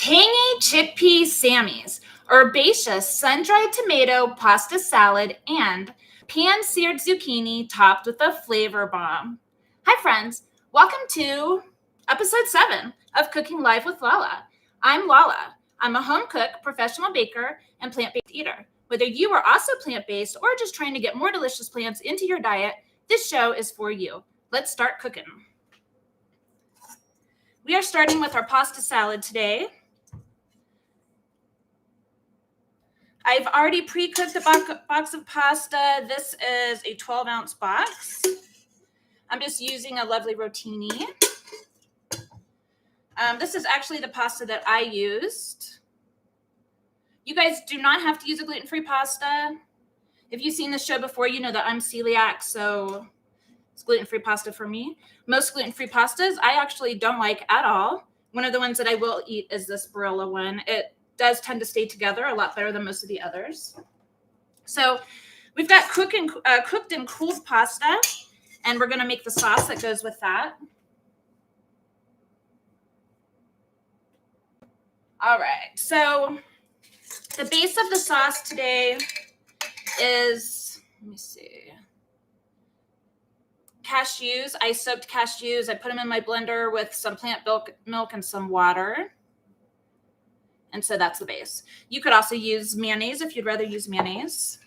tangy chickpea Sammies, herbaceous sun-dried tomato pasta salad, and pan-seared zucchini topped with a flavor bomb. Hi friends, welcome to episode 7 of Cooking Live with Lala. I'm Lala. I'm a home cook, professional baker, and plant-based eater. Whether you are also plant-based or just trying to get more delicious plants into your diet, this show is for you. Let's start cooking. We are starting with our pasta salad today. I've already pre-cooked a box of pasta. This is a 12-ounce box. I'm just using a lovely rotini. This is actually the pasta that I used. You guys do not have to use a gluten-free pasta. If you've seen this show before, you know that I'm celiac, so it's gluten-free pasta for me. Most gluten-free pastas I actually don't like at all. One of the ones that I will eat is this Barilla one. It does tend to stay together a lot better than most of the others. So we've got cooked and cooled pasta, and we're going to make the sauce that goes with that. All right, so the base of the sauce today is, let me see, cashews. I soaked cashews. I put them in my blender with some plant milk and some water. And so that's the base. You could also use mayonnaise if you'd rather use mayonnaise.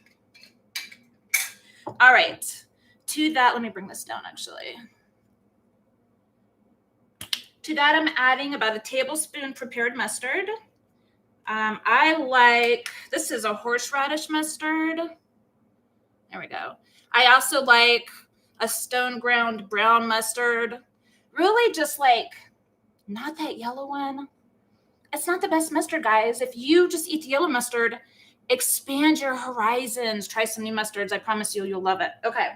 All right. To that, let me bring this down actually. To that, I'm adding about a tablespoon prepared mustard. This is a horseradish mustard. There we go. I also like a stone ground brown mustard. Really just like, not that yellow one. It's not the best mustard, guys. If you just eat the yellow mustard, expand your horizons. Try some new mustards. I promise you, you'll love it. Okay.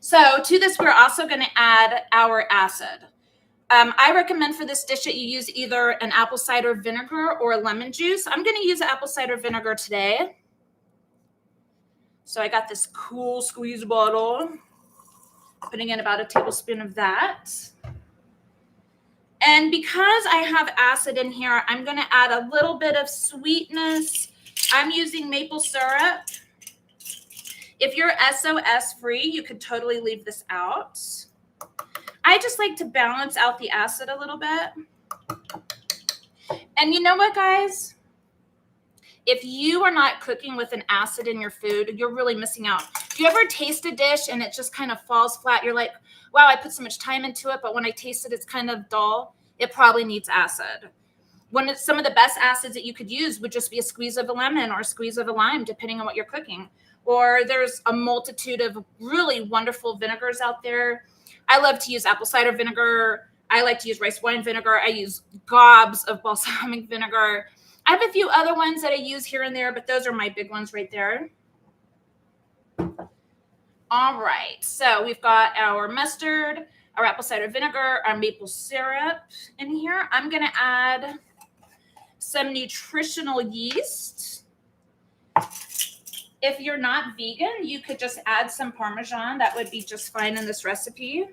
So to this, we're also going to add our acid. I recommend for this dish that you use either an apple cider vinegar or lemon juice. I'm going to use apple cider vinegar today. So I got this cool squeeze bottle, putting in about a tablespoon of that. And because I have acid in here, I'm going to add a little bit of sweetness. I'm using maple syrup. If you're SOS free, you could totally leave this out. I just like to balance out the acid a little bit. And you know what, guys? If you are not cooking with an acid in your food, you're really missing out. If you ever taste a dish and it just kind of falls flat, you're like, wow, I put so much time into it, but when I taste it, it's kind of dull. It probably needs acid. Some of the best acids that you could use would just be a squeeze of a lemon or a squeeze of a lime, depending on what you're cooking. Or there's a multitude of really wonderful vinegars out there. I love to use apple cider vinegar. I like to use rice wine vinegar. I use gobs of balsamic vinegar. I have a few other ones that I use here and there, but those are my big ones right there. All right, so we've got our mustard, our apple cider vinegar, our maple syrup in here. I'm going to add some nutritional yeast. If you're not vegan, you could just add some Parmesan. That would be just fine in this recipe.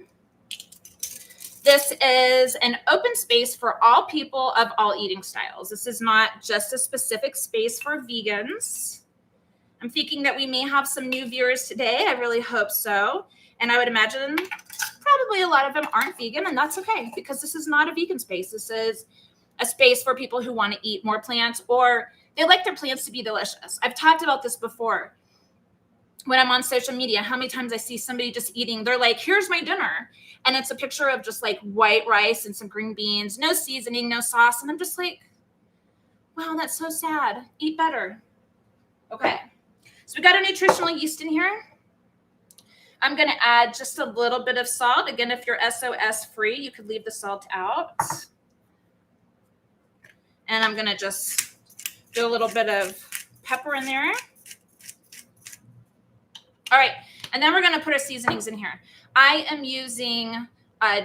This is an open space for all people of all eating styles. This is not just a specific space for vegans. I'm thinking that we may have some new viewers today. I really hope so. And I would imagine probably a lot of them aren't vegan, and that's okay because this is not a vegan space. This is a space for people who want to eat more plants or they like their plants to be delicious. I've talked about this before. When I'm on social media, how many times I see somebody just eating, they're like, here's my dinner. And it's a picture of just like white rice and some green beans, no seasoning, no sauce. And I'm just like, wow, that's so sad. Eat better. Okay. So we got a nutritional yeast in here. I'm going to add just a little bit of salt. Again, if you're SOS free, you could leave the salt out. And I'm going to just do a little bit of pepper in there. All right, and then we're going to put our seasonings in here. I am using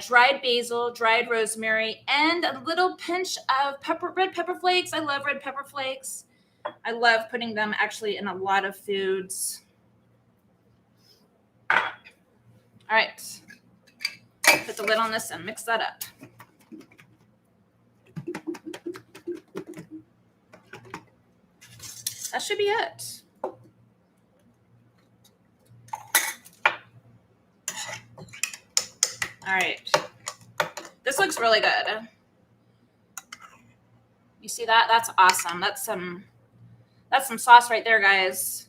dried basil, dried rosemary, and a little pinch of red pepper flakes. I love red pepper flakes. I love putting them actually in a lot of foods. All right, put the lid on this and mix that up. that should be it. All right. This looks really good. You see that? That's awesome. That's some sauce right there, guys.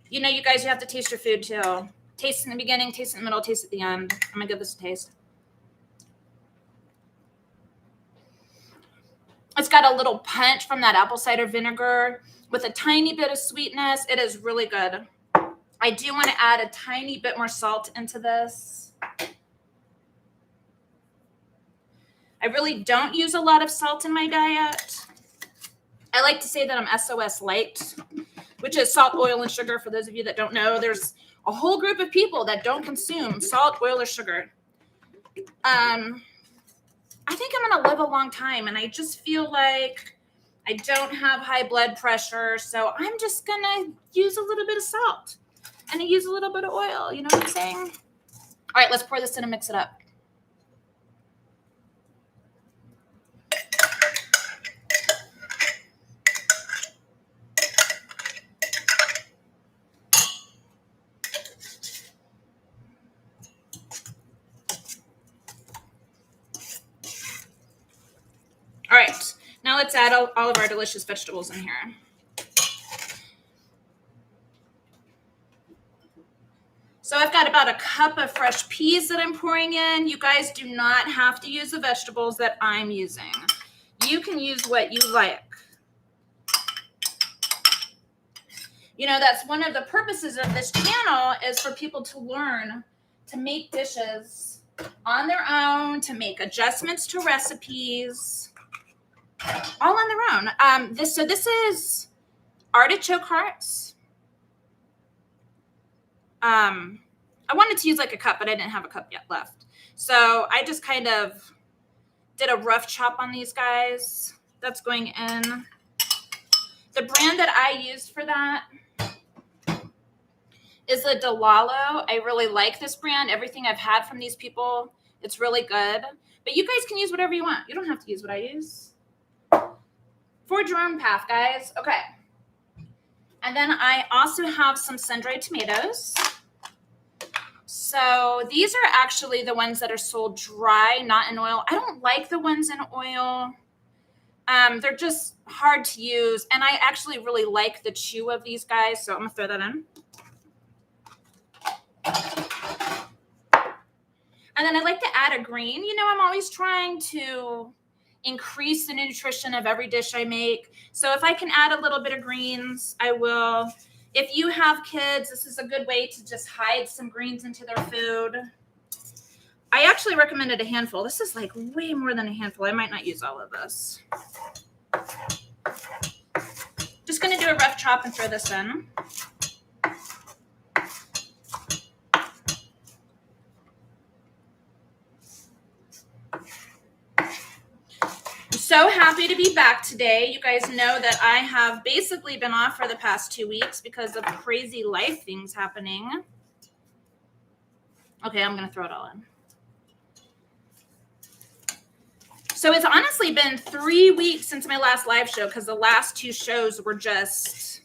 You know, you guys, you have to taste your food too. Taste in the beginning, taste in the middle, taste at the end. I'm gonna give this a taste. It's got a little punch from that apple cider vinegar with a tiny bit of sweetness. It is really good. I do want to add a tiny bit more salt into this. I really don't use a lot of salt in my diet. I like to say that I'm SOS light, which is salt, oil, and sugar. For those of you that don't know, there's a whole group of people that don't consume salt, oil, or sugar. I think I'm going to live a long time, and I just feel like I don't have high blood pressure, so I'm just going to use a little bit of salt and I use a little bit of oil. You know what I'm saying? All right, let's pour this in and mix it up. All right, now let's add all of our delicious vegetables in here. So I've got about a cup of fresh peas that I'm pouring in. You guys do not have to use the vegetables that I'm using. You can use what you like. You know, that's one of the purposes of this channel, is for people to learn to make dishes on their own, to make adjustments to recipes, all on their own. This is artichoke hearts. I wanted to use like a cup, but I didn't have a cup yet left. So I just kind of did a rough chop on these guys. That's going in. The brand that I used for that is the Lala. I really like this brand. Everything I've had from these people, it's really good. But you guys can use whatever you want. You don't have to use what I use. Forge your own path, guys. Okay. And then I also have some sun-dried tomatoes. So these are actually the ones that are sold dry, not in oil. I don't like the ones in oil. They're just hard to use. And I actually really like the chew of these guys. So I'm going to throw that in. And then I like to add a green. You know, I'm always trying to increase the nutrition of every dish I make. So if I can add a little bit of greens, I will. If you have kids, this is a good way to just hide some greens into their food. I actually recommended a handful. This is like way more than a handful. I might not use all of this. Just going to do a rough chop and throw this in. So happy to be back today. You guys know that I have basically been off for the past 2 weeks because of crazy life things happening. Okay, I'm going to throw it all in. So it's honestly been 3 weeks since my last live show because the last 2 shows were just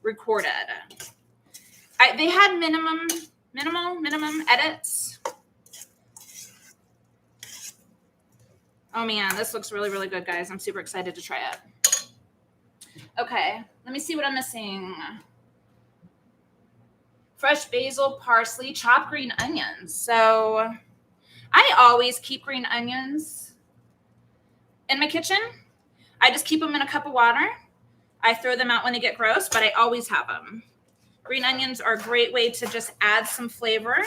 recorded. They had minimum edits. Oh man, this looks really, really good, guys. I'm super excited to try it. Okay, let me see what I'm missing. Fresh basil, parsley, chopped green onions. So I always keep green onions in my kitchen. I just keep them in a cup of water. I throw them out when they get gross, but I always have them. Green onions are a great way to just add some flavor,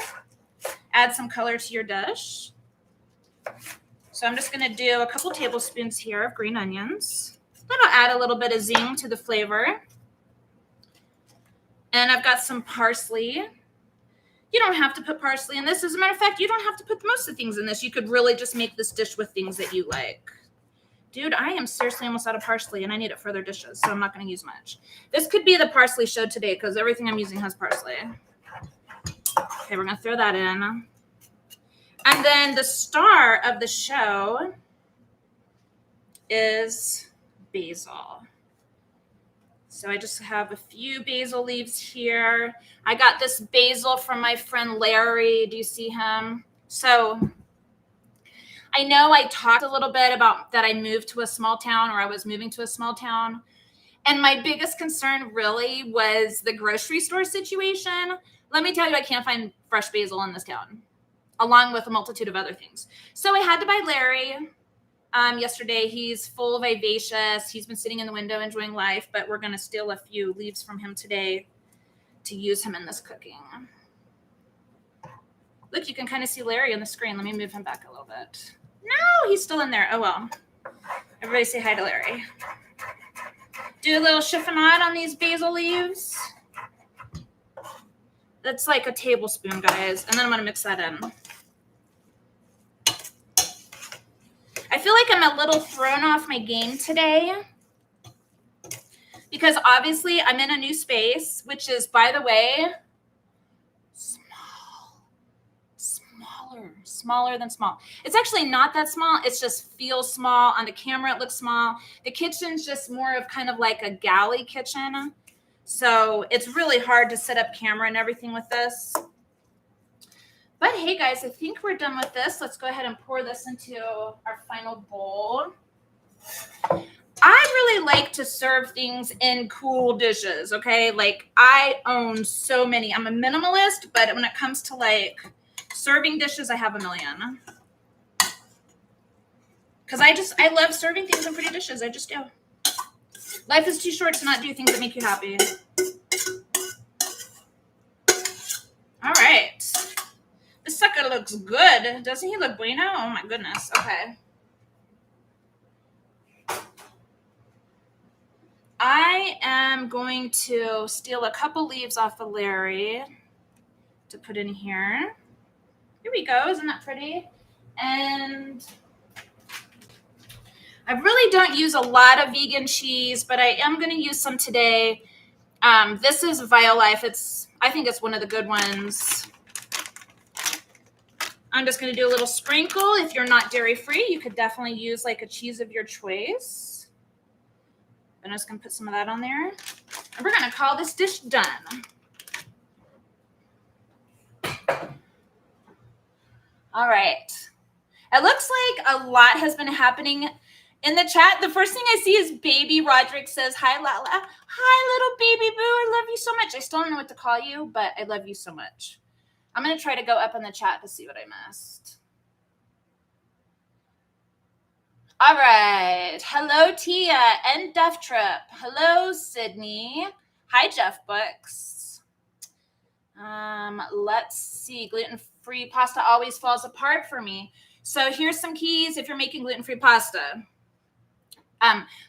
add some color to your dish. So I'm just going to do a couple tablespoons here of green onions. That'll add a little bit of zing to the flavor. And I've got some parsley. You don't have to put parsley in this. As a matter of fact, you don't have to put most of the things in this. You could really just make this dish with things that you like. Dude, I am seriously almost out of parsley, and I need it for other dishes, so I'm not going to use much. This could be the parsley show today because everything I'm using has parsley. Okay, we're going to throw that in. And then the star of the show is basil. So I just have a few basil leaves here. I got this basil from my friend Larry. Do you see him? So I know I talked a little bit about that I moved to a small town, or I was moving to a small town. And my biggest concern really was the grocery store situation. Let me tell you, I can't find fresh basil in this town, along with a multitude of other things. So I had to buy Larry yesterday. He's full vivacious. He's been sitting in the window enjoying life, but we're going to steal a few leaves from him today to use him in this cooking. Look, you can kind of see Larry on the screen. Let me move him back a little bit. No, he's still in there. Oh, well. Everybody say hi to Larry. Do a little chiffonade on these basil leaves. That's like a tablespoon, guys. And then I'm going to mix that in. I feel like I'm a little thrown off my game today because obviously I'm in a new space, which is, by the way, smaller than small. It's actually not that small. It just feels small. On the camera, it looks small. The kitchen's just more of kind of like a galley kitchen. So it's really hard to set up camera and everything with this. But hey, guys, I think we're done with this. Let's go ahead and pour this into our final bowl. I really like to serve things in cool dishes, okay? Like, I own so many. I'm a minimalist, but when it comes to, like, serving dishes, I have a million. Because I love serving things in pretty dishes. I just do. Life is too short to not do things that make you happy. All right. This sucker looks good. Doesn't he look bueno? Oh, my goodness. Okay. I am going to steal a couple leaves off of Larry to put in here. Here we go. Isn't that pretty? And I really don't use a lot of vegan cheese, but I am going to use some today. This is Violife. I think it's one of the good ones. I'm just going to do a little sprinkle. If you're not dairy-free, you could definitely use like a cheese of your choice. I'm just going to put some of that on there. And we're going to call this dish done. All right. It looks like a lot has been happening in the chat. The first thing I see is Baby Roderick says, hi, Lala. Hi, little baby boo. I love you so much. I still don't know what to call you, but I love you so much. I'm going to try to go up in the chat to see what I missed. All right. Hello, Tia and Duff Trip. Hello, Sydney. Hi, Jeff Books. Let's see. Gluten-free pasta always falls apart for me. So here's some keys if you're making gluten-free pasta.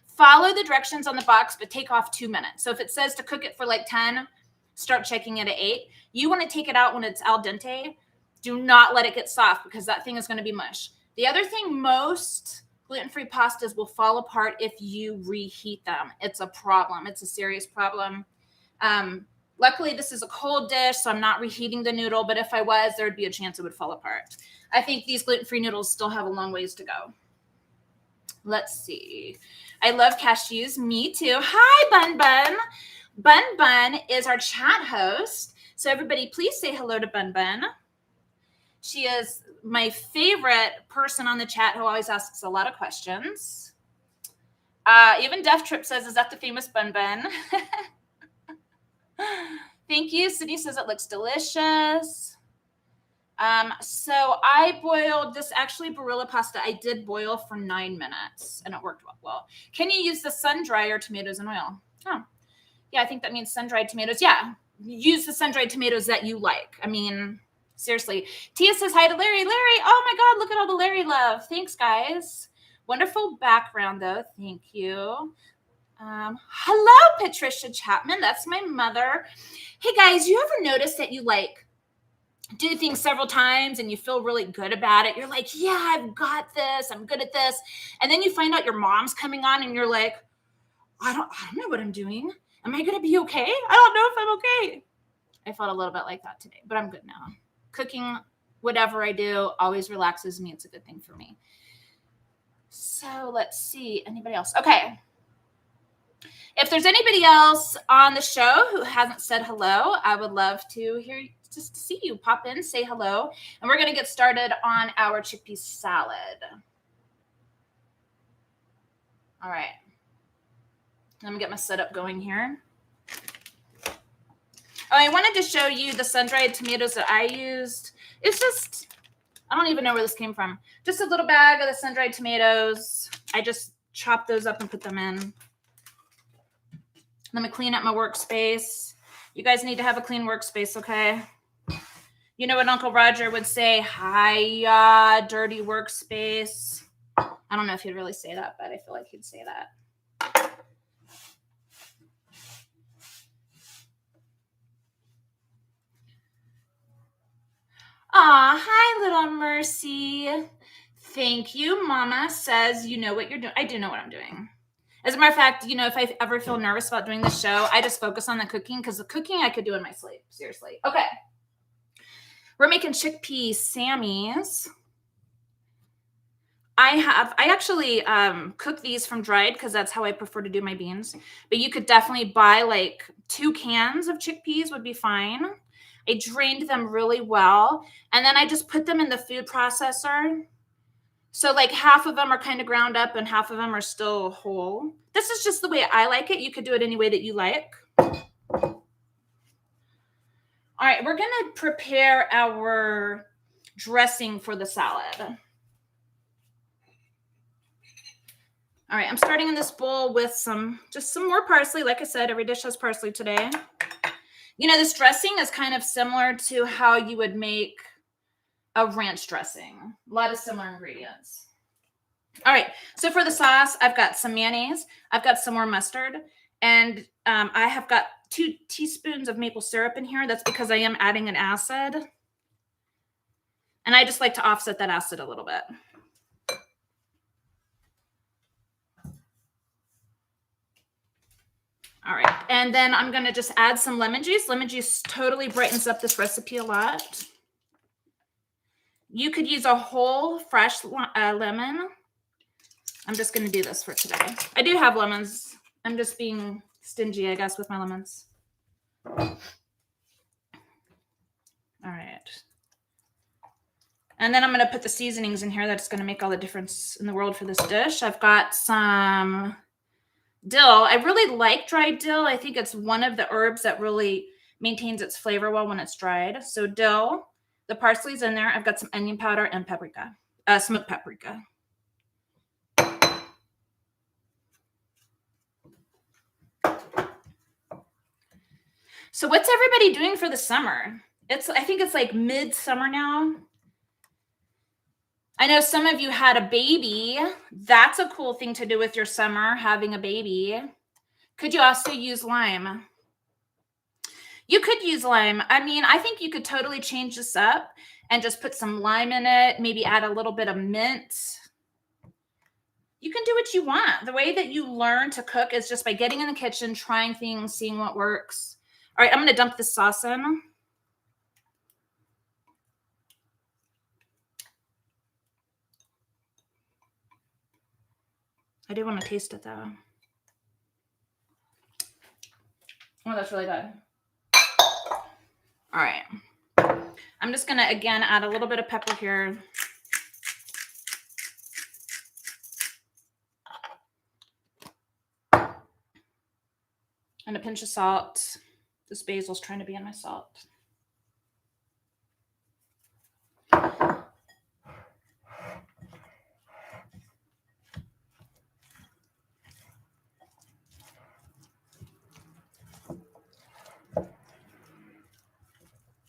Follow the directions on the box, but take off 2 minutes. So if it says to cook it for like 10, start checking it at 8. You want to take it out when it's al dente. Do not let it get soft because that thing is going to be mush. The other thing, most gluten-free pastas will fall apart if you reheat them. It's a problem. It's a serious problem. Luckily, this is a cold dish, so I'm not reheating the noodle. But if I was, there would be a chance it would fall apart. I think these gluten-free noodles still have a long ways to go. Let's see. I love cashews. Me too. Hi, Bun Bun. Bun Bun is our chat host. So everybody, please say hello to Bun Bun. She is my favorite person on the chat who always asks a lot of questions. Even Death Trip says, is that the famous Bun Bun? Thank you. Sydney says it looks delicious. So I boiled this, actually Barilla pasta. I did boil for 9 minutes and it worked well. Can you use the sun-dried tomatoes and oil? Oh, yeah, I think that means sun-dried tomatoes. Yeah, use the sun-dried tomatoes that you like. I mean, seriously. Tia says hi to Larry. Larry, oh my God, look at all the Larry love. Thanks, guys. Wonderful background, though. Thank you. Hello, Patricia Chapman. That's my mother. Hey, guys, you ever notice that you like do things several times and you feel really good about it? You're like, yeah, I've got this. I'm good at this. And then you find out your mom's coming on and you're like, I don't know what I'm doing. Am I going to be okay? I don't know if I'm okay. I felt a little bit like that today, but I'm good now. Cooking, whatever I do, always relaxes me. It's a good thing for me. So let's see. Anybody else? Okay. If there's anybody else on the show who hasn't said hello, I would love to hear, just to see you. Pop in, say hello, and we're going to get started on our chickpea salad. All right. Let me get my setup going here. Oh, I wanted to show you the sun-dried tomatoes that I used. It's just, I don't even know where this came from. Just a little bag of the sun-dried tomatoes. I just chopped those up and put them in. Let me clean up my workspace. You guys need to have a clean workspace, okay? You know what Uncle Roger would say? Hiya, dirty workspace. I don't know if he'd really say that, but I feel like he'd say that. Aw, hi, little Mercy. Thank you. Mama says you know what you're doing. I do know what I'm doing. As a matter of fact, you know, if I ever feel nervous about doing this show, I just focus on the cooking, because the cooking I could do in my sleep. Seriously. Okay. We're making chickpea Sammies. I actually cook these from dried, because that's how I prefer to do my beans. But you could definitely buy like 2 cans of chickpeas would be fine. I drained them really well, and then I just put them in the food processor. So like half of them are kind of ground up and half of them are still whole. This is just the way I like it. You could do it any way that you like. All right, we're going to prepare our dressing for the salad. All right, I'm starting in this bowl with just some more parsley. Like I said, every dish has parsley today. You know, this dressing is kind of similar to how you would make a ranch dressing. A lot of similar ingredients. All right, so for the sauce, I've got some mayonnaise. I've got some more mustard. And I have got 2 teaspoons of maple syrup in here. That's because I am adding an acid. And I just like to offset that acid a little bit. All right, and then I'm going to just add some lemon juice. Lemon juice totally brightens up this recipe a lot. You could use a whole fresh lemon. I'm just going to do this for today. I do have lemons. I'm just being stingy, I guess, with my lemons. All right. And then I'm going to put the seasonings in here. That's going to make all the difference in the world for this dish. I've got some dill. I really like dried dill. I think it's one of the herbs that really maintains its flavor well when it's dried. So dill, the parsley's in there. I've got some onion powder and paprika, smoked paprika. So what's everybody doing for the summer? I think it's like mid-summer now. I know some of you had a baby. That's a cool thing to do with your summer, having a baby. Could you also use lime? You could use lime. I mean, I think you could totally change this up and just put some lime in it, maybe add a little bit of mint. You can do what you want. The way that you learn to cook is just by getting in the kitchen, trying things, seeing what works. All right, I'm going to dump this sauce in. I do want to taste it though. Oh, that's really good. All right. I'm just going to, again, add a little bit of pepper here. And a pinch of salt. This basil's trying to be in my salt.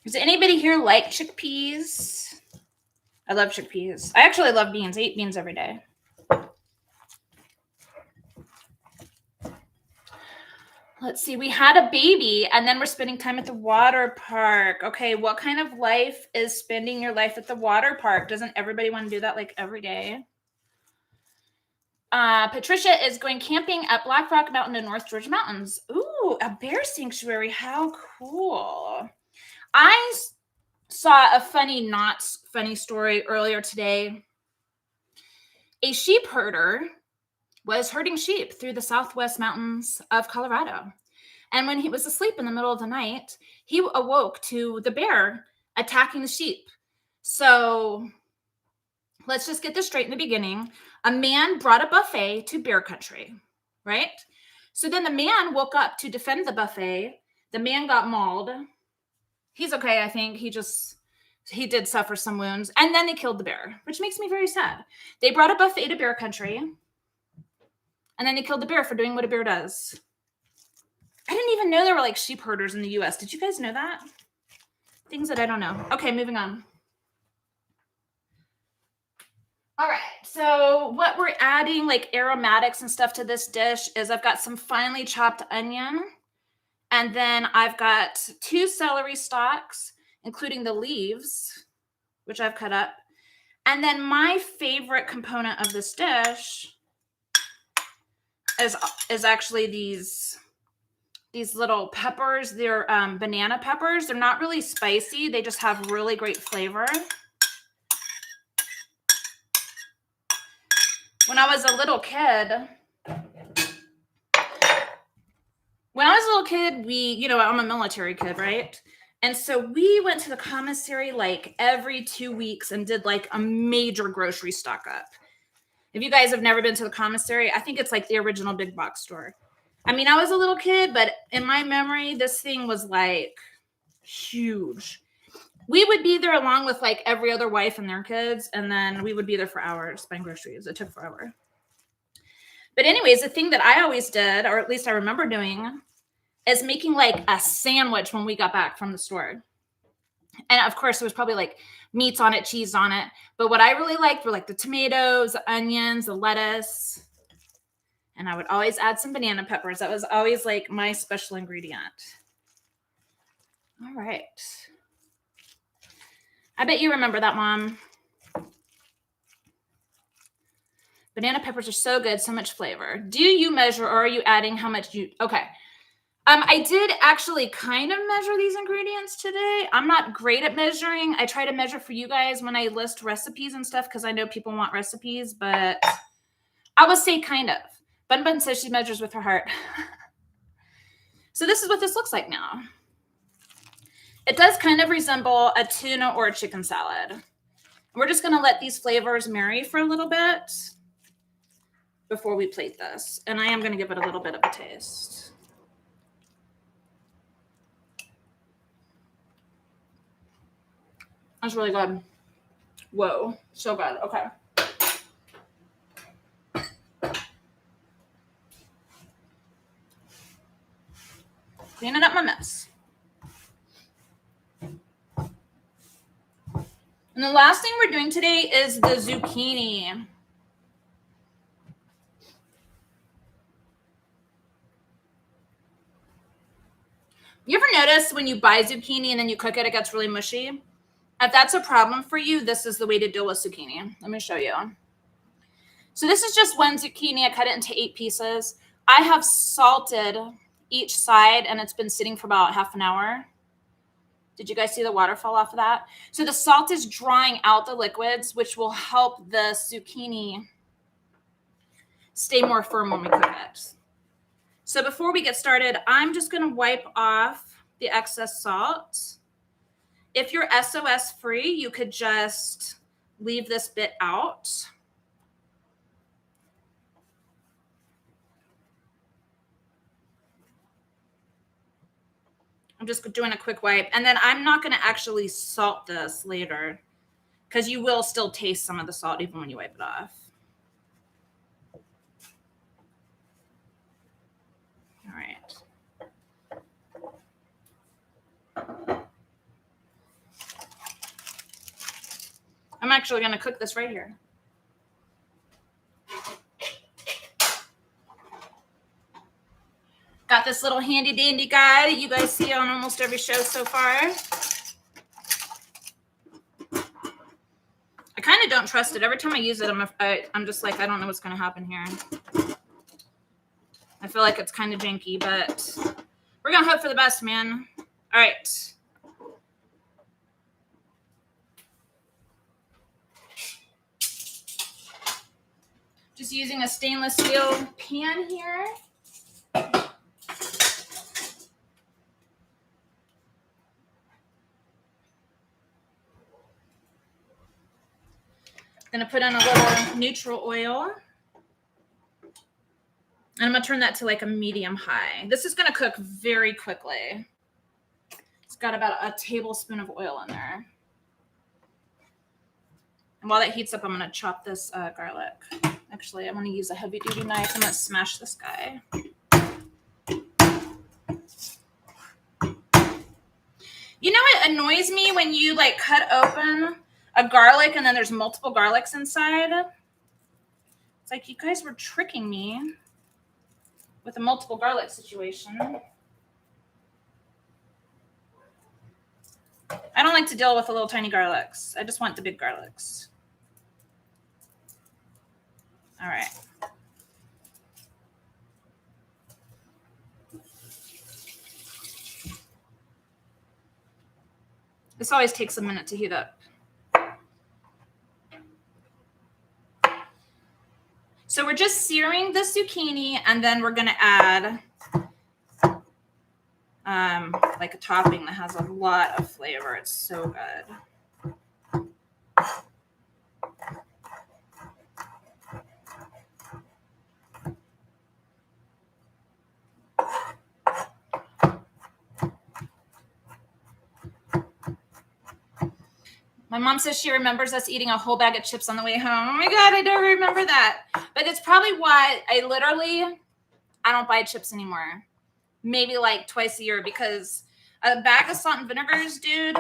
Does anybody here like chickpeas? I love chickpeas. I actually love beans. I eat beans every day. Let's see. We had a baby and then we're spending time at the water park. Okay, what kind of life is spending your life at the water park? Doesn't everybody want to do that like every day? Patricia is going camping at Black Rock Mountain in North Georgia Mountains. Ooh, a bear sanctuary. How cool. I saw a funny, not funny story earlier today. A sheep herder was herding sheep through the southwest mountains of Colorado. And when he was asleep in the middle of the night, he awoke to the bear attacking the sheep. So let's just get this straight in the beginning. A man brought a buffet to bear country, right? So then the man woke up to defend the buffet. The man got mauled. He's okay, I think. He did suffer some wounds. And then they killed the bear, which makes me very sad. They brought a buffet to bear country. And then they killed the bear for doing what a bear does. I didn't even know there were like sheep herders in the US. Did you guys know that? Things that I don't know. Okay, moving on. All right, so what we're adding, like aromatics and stuff to this dish, is I've got some finely chopped onion, and then I've got 2 celery stalks, including the leaves, which I've cut up. And then my favorite component of this dish is actually these little peppers. They're banana peppers. They're not really spicy. They just have really great flavor. When I was a little kid, I'm a military kid, right? And so we went to the commissary like every 2 weeks and did like a major grocery stock up. If you guys have never been to the commissary, I think it's like the original big box store. I mean, I was a little kid, but in my memory, this thing was like huge. We would be there along with like every other wife and their kids, and then we would be there for hours buying groceries. It took forever. But anyways, the thing that I always did, or at least I remember doing, is making like a sandwich when we got back from the store. And of course, it was probably like meats on it, cheese on it. But what I really liked were like the tomatoes, the onions, the lettuce. And I would always add some banana peppers. That was always like my special ingredient. All right. I bet you remember that, Mom. Banana peppers are so good, so much flavor. Do you measure, or are you adding how much you... Okay. I did actually kind of measure these ingredients today. I'm not great at measuring. I try to measure for you guys when I list recipes and stuff because I know people want recipes, but I would say kind of. Bun Bun says she measures with her heart. So this is what this looks like now. It does kind of resemble a tuna or a chicken salad. We're just going to let these flavors marry for a little bit before we plate this. And I am going to give it a little bit of a taste. That's really good. Whoa, so good. Okay. Cleaning up my mess. And the last thing we're doing today is the zucchini. You ever notice when you buy zucchini and then you cook it, it gets really mushy? If that's a problem for you, this is the way to deal with zucchini. Let me show you. So this is just 1 zucchini. I cut it into 8 pieces. I have salted each side, and it's been sitting for about half an hour. Did you guys see the water fall off of that? So the salt is drying out the liquids, which will help the zucchini stay more firm when we cook it. So before we get started, I'm just going to wipe off the excess salt. If you're SOS free, you could just leave this bit out. I'm just doing a quick wipe. And then I'm not going to actually salt this later because you will still taste some of the salt even when you wipe it off. All right. I'm actually going to cook this right here. Got this little handy dandy guy that you guys see on almost every show so far. I kind of don't trust it. Every time I use it, I'm just like, I don't know what's going to happen here. I feel like it's kind of janky, but we're going to hope for the best, man. All right. Just using a stainless steel pan here. Gonna put in a little neutral oil. And I'm gonna turn that to like a medium high. This is gonna cook very quickly. It's got about a tablespoon of oil in there. And while that heats up, I'm gonna chop this garlic. Actually, I'm gonna use a heavy duty knife. I'm gonna smash this guy. You know what annoys me when you like cut open a garlic and then there's multiple garlics inside? It's like you guys were tricking me with a multiple garlic situation. I don't like to deal with the little tiny garlics. I just want the big garlics. All right. This always takes a minute to heat up. So we're just searing the zucchini, and then we're gonna add like a topping that has a lot of flavor. It's so good. My mom says she remembers us eating a whole bag of chips on the way home. Oh my God, I don't remember that. But it's probably why I don't buy chips anymore. Maybe like twice a year, because a bag of salt and vinegars, dude,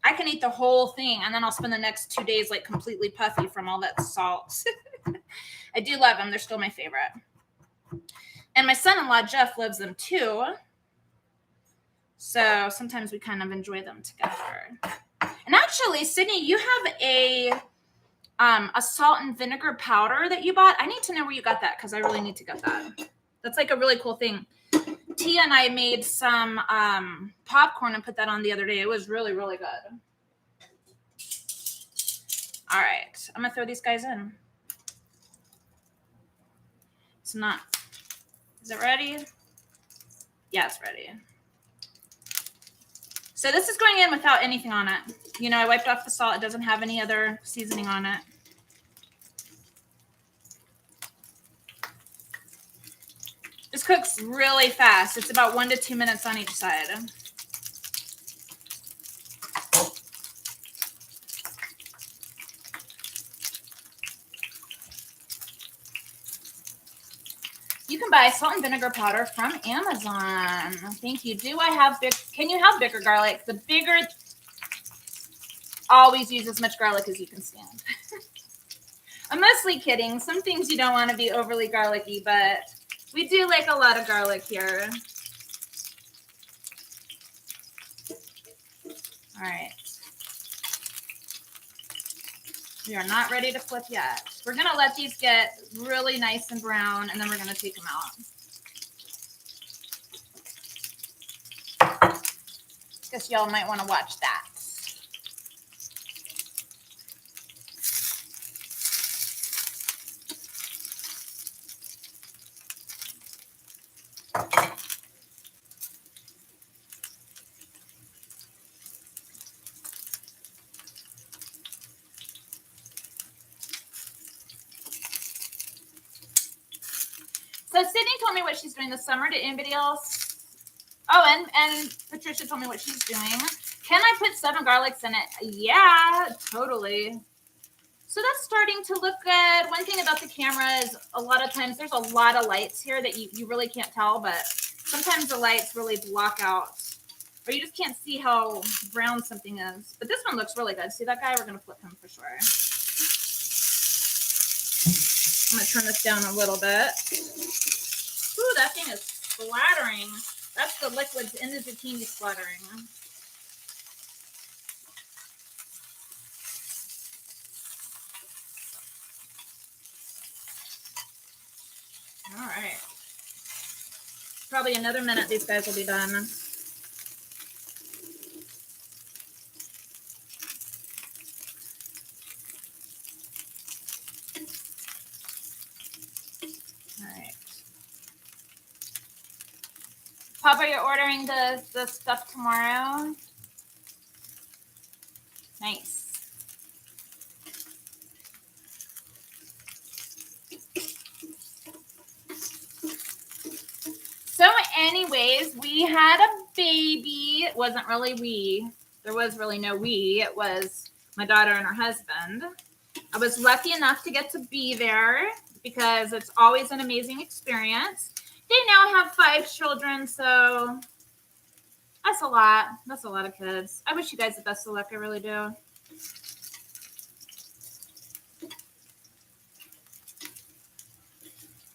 I can eat the whole thing and then I'll spend the next 2 days like completely puffy from all that salt. I do love them. They're still my favorite. And my son-in-law, Jeff, loves them too. So sometimes we kind of enjoy them together. And actually, Sydney, you have a salt and vinegar powder that you bought. I need to know where you got that because I really need to get that. That's like a really cool thing. Tia and I made some popcorn and put that on the other day. It was really, really good. All right, I'm gonna throw these guys in. It's not. Is it ready? Yeah, it's ready. So this is going in without anything on it. You know, I wiped off the salt. It doesn't have any other seasoning on it. This cooks really fast. It's about 1 to 2 minutes on each side. You can buy salt and vinegar powder from Amazon. Thank you. Do I have big? Can you have bigger garlic? The bigger, always use as much garlic as you can stand. I'm mostly kidding. Some things you don't want to be overly garlicky, but we do like a lot of garlic here. All right. We are not ready to flip yet. We're going to let these get really nice and brown, and then we're going to take them out. Guess y'all might want to watch that. So Sydney told me what she's doing this summer. Did anybody else? Oh, and Patricia told me what she's doing. Can I put 7 garlics in it? Yeah, totally. So that's starting to look good. One thing about the camera is a lot of times there's a lot of lights here that you really can't tell, but sometimes the lights really block out, or you just can't see how brown something is. But this one looks really good. See that guy? We're going to flip him for sure. I'm going to turn this down a little bit. Ooh, that thing is splattering. That's the liquids in the zucchini splattering. All right. Probably another minute these guys will be done. All right. Papa, you're ordering the stuff tomorrow? Nice. So anyways, we had a baby. It wasn't really we. There was really no we. It was my daughter and her husband. I was lucky enough to get to be there because it's always an amazing experience. They now have 5 children, so that's a lot. That's a lot of kids. I wish you guys the best of luck. I really do.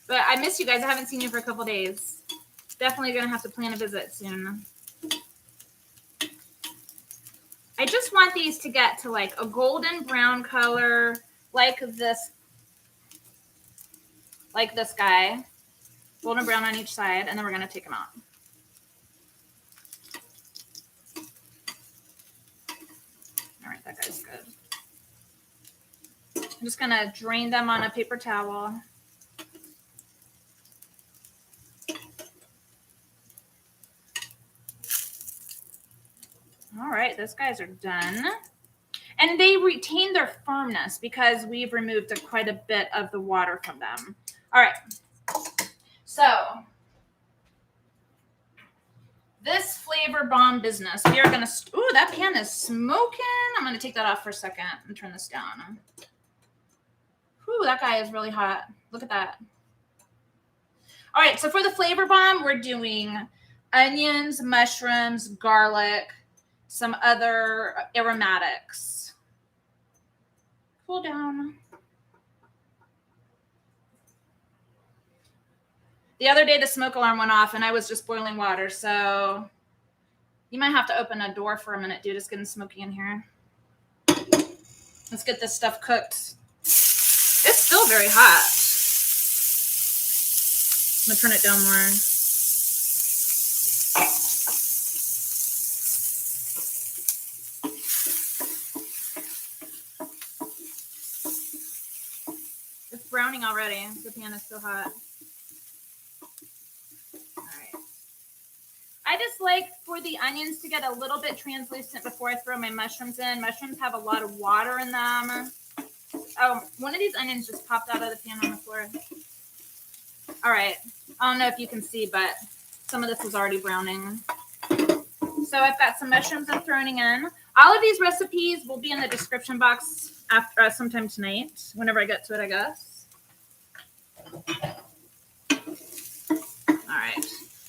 But I miss you guys. I haven't seen you for a couple days. Definitely going to have to plan a visit soon. I just want these to get to like a golden brown color, like this guy. Golden brown on each side, and then we're going to take them out. All right, that guy's good. I'm just going to drain them on a paper towel. All right, those guys are done. And they retain their firmness because we've removed quite a bit of the water from them. All right. So this flavor bomb business, we are going to, ooh, that pan is smoking. I'm going to take that off for a second and turn this down. Ooh, that guy is really hot. Look at that. All right, so for the flavor bomb, we're doing onions, mushrooms, garlic, some other aromatics. Cool down. The other day, the smoke alarm went off, and I was just boiling water, so you might have to open a door for a minute, dude. It's getting smoky in here. Let's get this stuff cooked. It's still very hot. I'm going to turn it down more. It's browning already. The pan is still hot. All right. I just like for the onions to get a little bit translucent before I throw my mushrooms in. Mushrooms have a lot of water in them. Oh, one of these onions just popped out of the pan on the floor. All right. I don't know if you can see, but some of this is already browning. So I've got some mushrooms I'm throwing in. All of these recipes will be in the description box after sometime tonight, whenever I get to it, I guess. All right.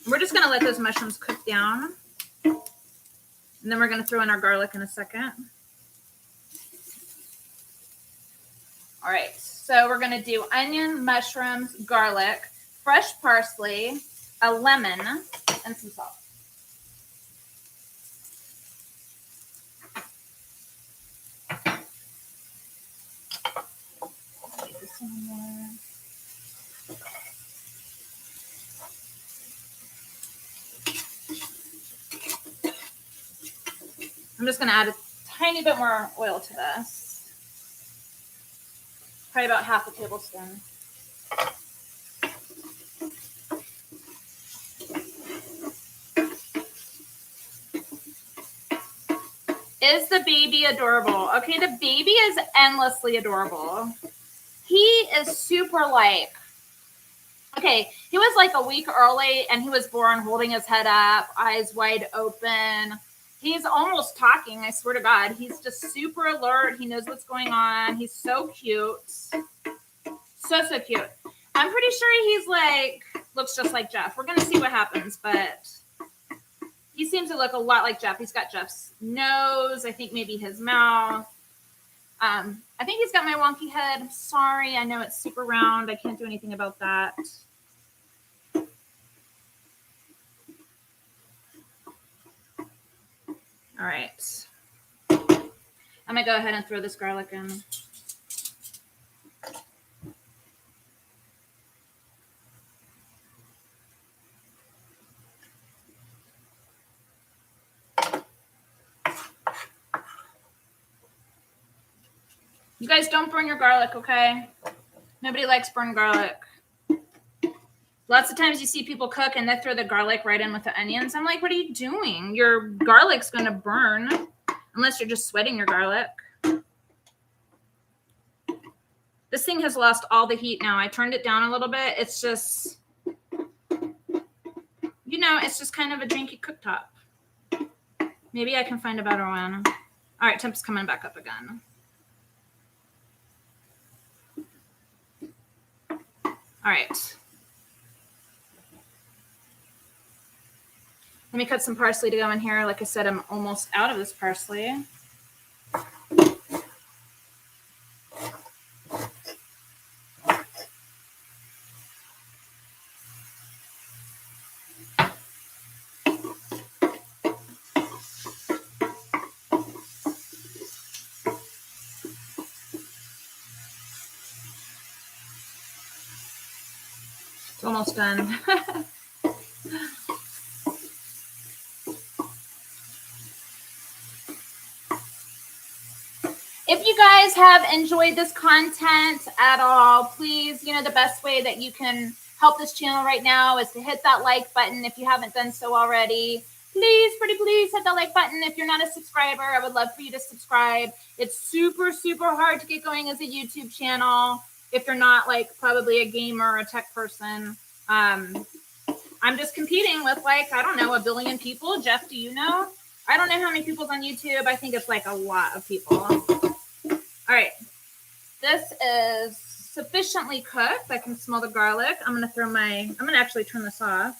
We're just going to let those mushrooms cook down. And then we're going to throw in our garlic in a second. All right. So we're going to do onion, mushrooms, garlic, fresh parsley, a lemon, and some salt. I'm just going to add a tiny bit more oil to this. Probably about half a tablespoon. Is the baby adorable? Okay, the baby is endlessly adorable. He is super like, okay, he was like a week early and he was born holding his head up, eyes wide open. He's almost talking, I swear to God. He's just super alert. He knows what's going on. He's so cute. So cute. I'm pretty sure he's like, looks just like Jeff. We're going to see what happens, but he seems to look a lot like Jeff. He's got Jeff's nose. I think maybe his mouth. I think he's got my wonky head. I'm sorry. I know it's super round. I can't do anything about that. All right. I'm going to go ahead and throw this garlic in. You guys don't burn your garlic, okay? Nobody likes burned garlic. Lots of times you see people cook and they throw the garlic right in with the onions. I'm like, what are you doing? Your garlic's going to burn unless you're just sweating your garlic. This thing has lost all the heat now. I turned it down a little bit. It's just, you know, it's just kind of a janky cooktop. Maybe I can find a better one. All right, temp's coming back up again. All right. Let me cut some parsley to go in here. Like I said, I'm almost out of this parsley. It's almost done. If you guys have enjoyed this content at all, please, you know, the best way that you can help this channel right now is to hit that like button if you haven't done so already. Please, pretty please hit the like button. If you're not a subscriber, I would love for you to subscribe. It's super, super hard to get going as a YouTube channel if you're not like probably a gamer or a tech person. I'm just competing with like, I don't know, 1 billion people. Jeff, do you know? I don't know how many people's on YouTube. I think it's like a lot of people. All right, this is sufficiently cooked. I can smell the garlic. I'm gonna actually turn this off.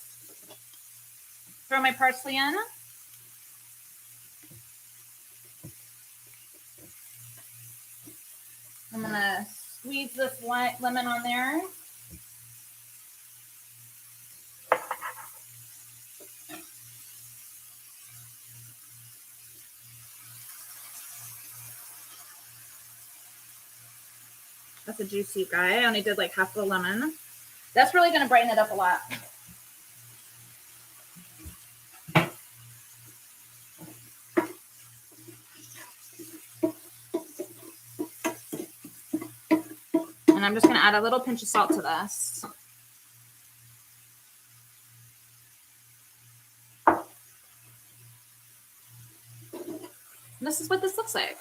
Throw my parsley in. I'm gonna squeeze this lemon on there. That's a juicy guy. I only did like half the lemon. That's really going to brighten it up a lot. And I'm just going to add a little pinch of salt to this. And this is what this looks like.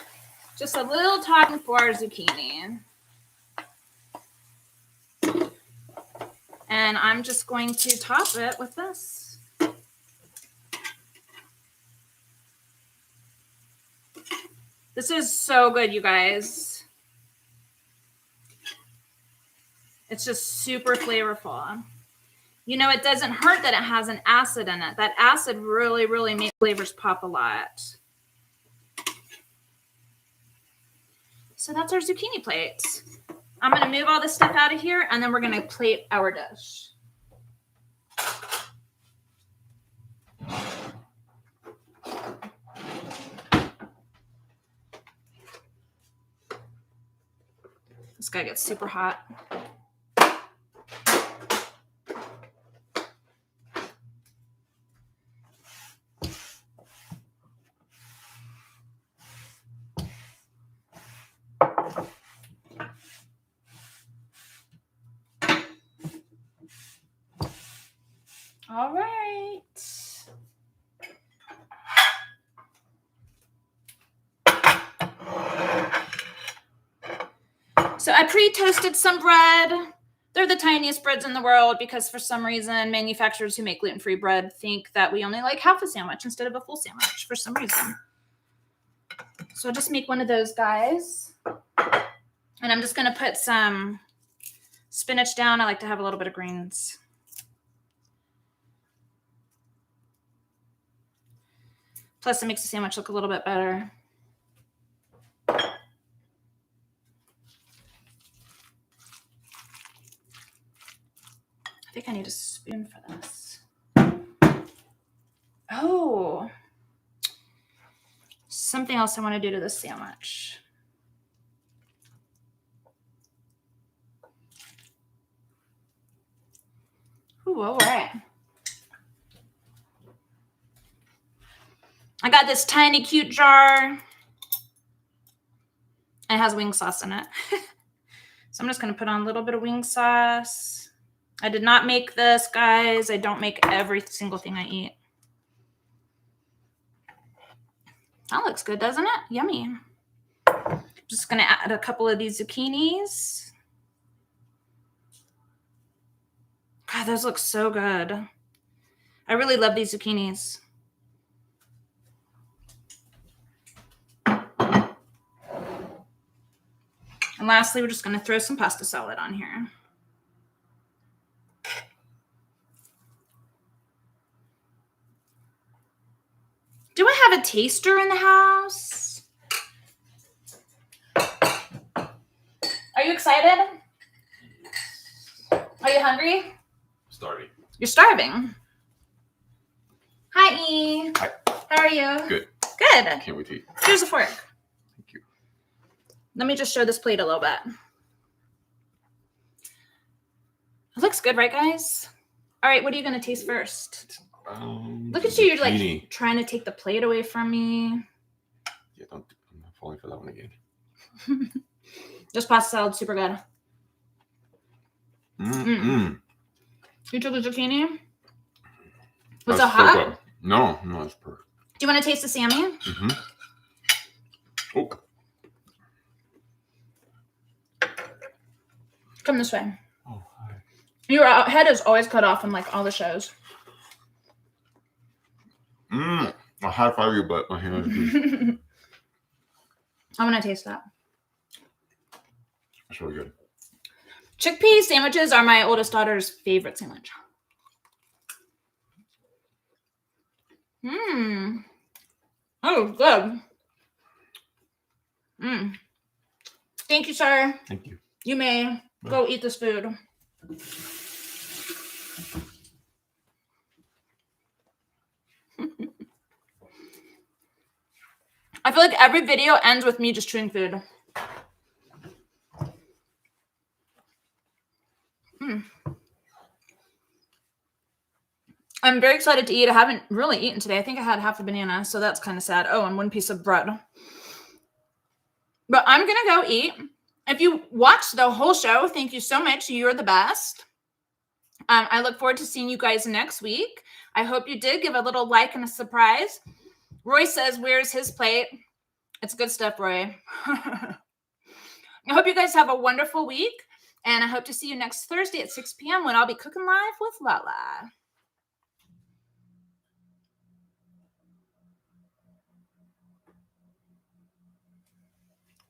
Just a little topping for our zucchini. And I'm just going to top it with this. This is so good, you guys. It's just super flavorful. You know, it doesn't hurt that it has an acid in it. That acid really, really makes flavors pop a lot. So that's our zucchini plate. I'm going to move all this stuff out of here, and then we're going to plate our dish. This guy gets super hot. All right. So I pre-toasted some bread. They're the tiniest breads in the world because for some reason manufacturers who make gluten-free bread think that we only like half a sandwich instead of a full sandwich for some reason. So I'll just make one of those guys. And I'm just going to put some spinach down. I like to have a little bit of greens. Plus, it makes the sandwich look a little bit better. I think I need a spoon for this. Oh, something else I want to do to this sandwich. Ooh, all right. I got this tiny cute jar. It has wing sauce in it. So I'm just going to put on a little bit of wing sauce. I did not make this, guys. I don't make every single thing I eat. That looks good, doesn't it? Yummy. Just going to add a couple of these zucchinis. God, those look so good. I really love these zucchinis. And lastly, we're just going to throw some pasta salad on here. Do I have a taster in the house? Are you excited? Are you hungry? Starving. You're starving. Hi, E. Hi. How are you? Good. Good. Can't wait to eat. Here's a fork. Thank you. Let me just show this plate a little bit. It looks good, right, guys? All right, what are you going to taste first? Look at you. You're like trying to take the plate away from me. Yeah, I'm not falling for that one again. This pasta salad, super good. You took the zucchini? Was it hot? So no, it's perfect. Do you want to taste the Sammy? Oh. Come this way. Oh, hi. Your head is always cut off in like all the shows. I high five you, but my hand is I want to taste that. That's really good. Chickpea sandwiches are my oldest daughter's favorite sandwich. Oh, good. Thank you, sir. Thank you. You may go eat this food. I feel like every video ends with me just chewing food. I'm very excited to eat. I haven't really eaten today. I think I had half a banana, so that's kind of sad. Oh, and one piece of bread. But I'm going to go eat. If you watched the whole show, thank you so much. You're the best. I look forward to seeing you guys next week. I hope you did give a little like and a surprise. Roy says, where's his plate? It's good stuff, Roy. I hope you guys have a wonderful week. And I hope to see you next Thursday at 6 p.m. when I'll be cooking live with Lala.